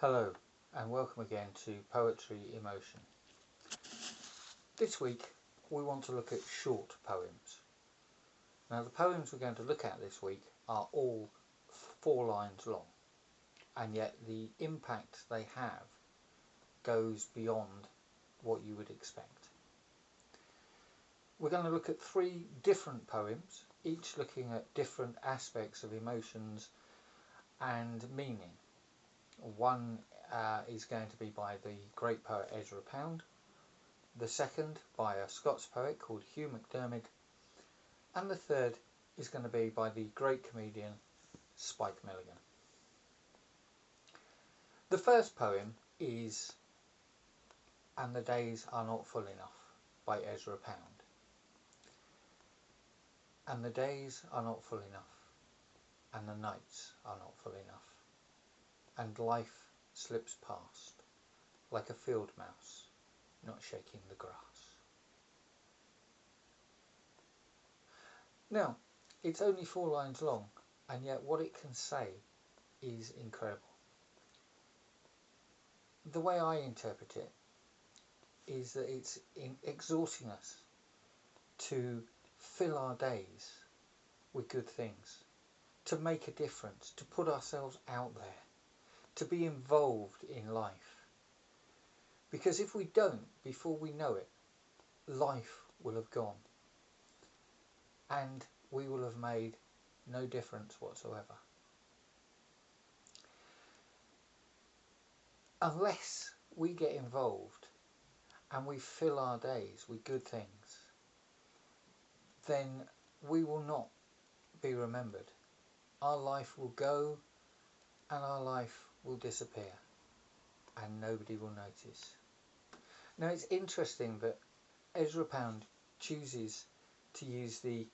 Hello and welcome again to Poetry Emotion. This week we want to look at short poems. Now the poems we're going to look at this week are all 4 lines long, and yet the impact they have goes beyond what you would expect. We're going to look at 3 different poems, each looking at different aspects of emotions and meaning. One is going to be by the great poet Ezra Pound, the second by a Scots poet called Hugh MacDiarmid, and the third is going to be by the great comedian Spike Milligan. The first poem is And the Days Are Not Full Enough by Ezra Pound. And the days are not full enough, and the nights are not full enough, and life slips past like a field mouse not shaking the grass. Now, it's only 4 lines long, and yet what it can say is incredible. The way I interpret it is that it's exhorting us to fill our days with good things, to make a difference, to put ourselves out there, to be involved in life. Because if we don't, before we know it, life will have gone and we will have made no difference whatsoever. Unless we get involved and we fill our days with good things, then we will not be remembered. Our life will go and our life will disappear and nobody will notice. Now it's interesting that Ezra Pound chooses to use the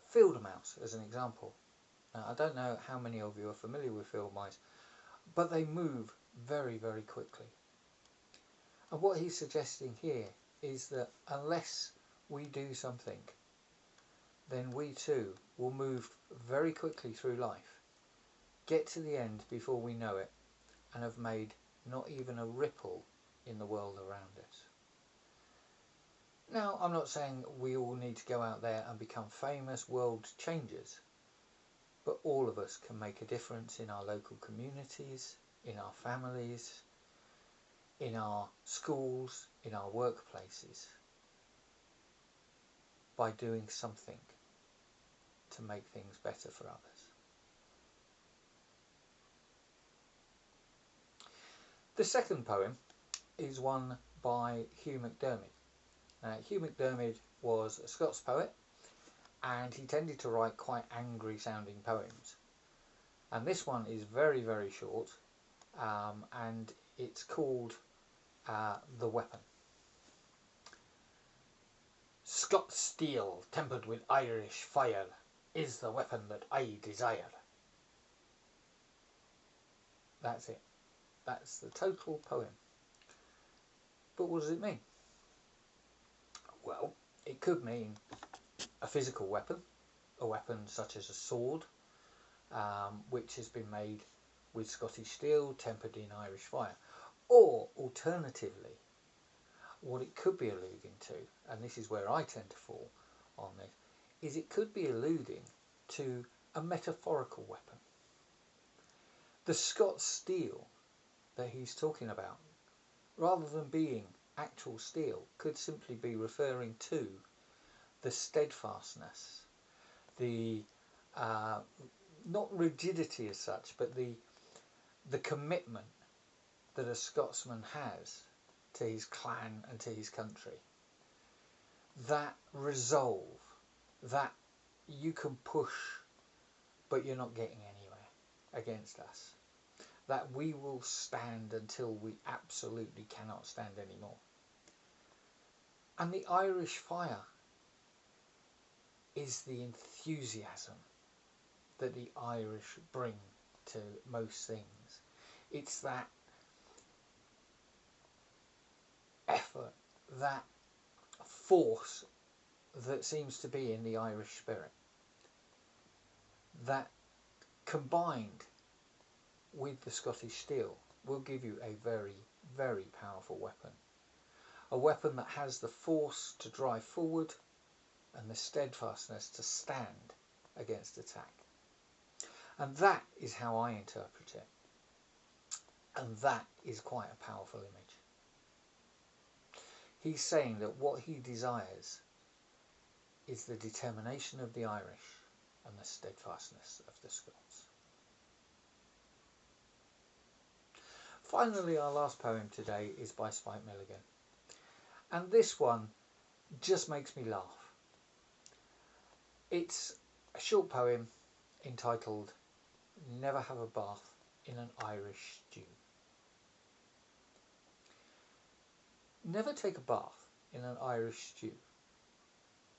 field mouse as an example. Now, I don't know how many of you are familiar with field mice, but they move very, very quickly. And what he's suggesting here is that unless we do something, then we too will move very quickly through life, get to the end before we know it, and have made not even a ripple in the world around us. Now, I'm not saying we all need to go out there and become famous world changers, but all of us can make a difference in our local communities, in our families, in our schools, in our workplaces, by doing something to make things better for others. The second poem is one by Hugh MacDiarmid. Hugh MacDiarmid was a Scots poet, and he tended to write quite angry sounding poems. And this one is very, very short, and it's called The Weapon. Scots steel tempered with Irish fire is the weapon that I desire. That's it. That's the total poem. But what does it mean? Well, it could mean a physical weapon, a weapon such as a sword, which has been made with Scottish steel tempered in Irish fire. Or, alternatively, what it could be alluding to, and this is where I tend to fall on this, is it could be alluding to a metaphorical weapon. The Scots steel that he's talking about, rather than being actual steel, could simply be referring to the steadfastness, the not rigidity as such, but the commitment that a Scotsman has to his clan and to his country. That resolve, that you can push but you're not getting anywhere against us. That we will stand until we absolutely cannot stand anymore. And the Irish fire is the enthusiasm that the Irish bring to most things. It's that effort, that force that seems to be in the Irish spirit, that combined with the Scottish steel will give you a very, very powerful weapon. A weapon that has the force to drive forward and the steadfastness to stand against attack. And that is how I interpret it. And that is quite a powerful image. He's saying that what he desires is the determination of the Irish and the steadfastness of the Scots. Finally, our last poem today is by Spike Milligan. And this one just makes me laugh. It's a short poem entitled Never Have a Bath in an Irish Stew. Never take a bath in an Irish stew.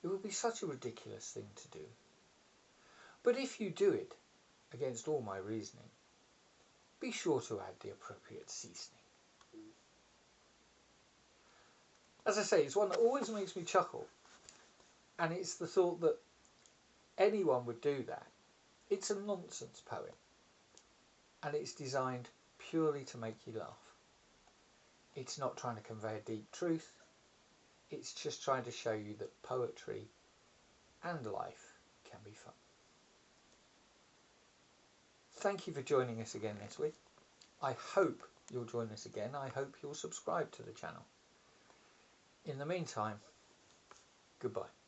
It would be such a ridiculous thing to do. But if you do it, against all my reasoning, be sure to add the appropriate seasoning. As I say, it's one that always makes me chuckle, and it's the thought that anyone would do that. It's a nonsense poem, and it's designed purely to make you laugh. It's not trying to convey a deep truth, it's just trying to show you that poetry and life can be fun. Thank you for joining us again this week. I hope you'll join us again. I hope you'll subscribe to the channel. In the meantime, goodbye.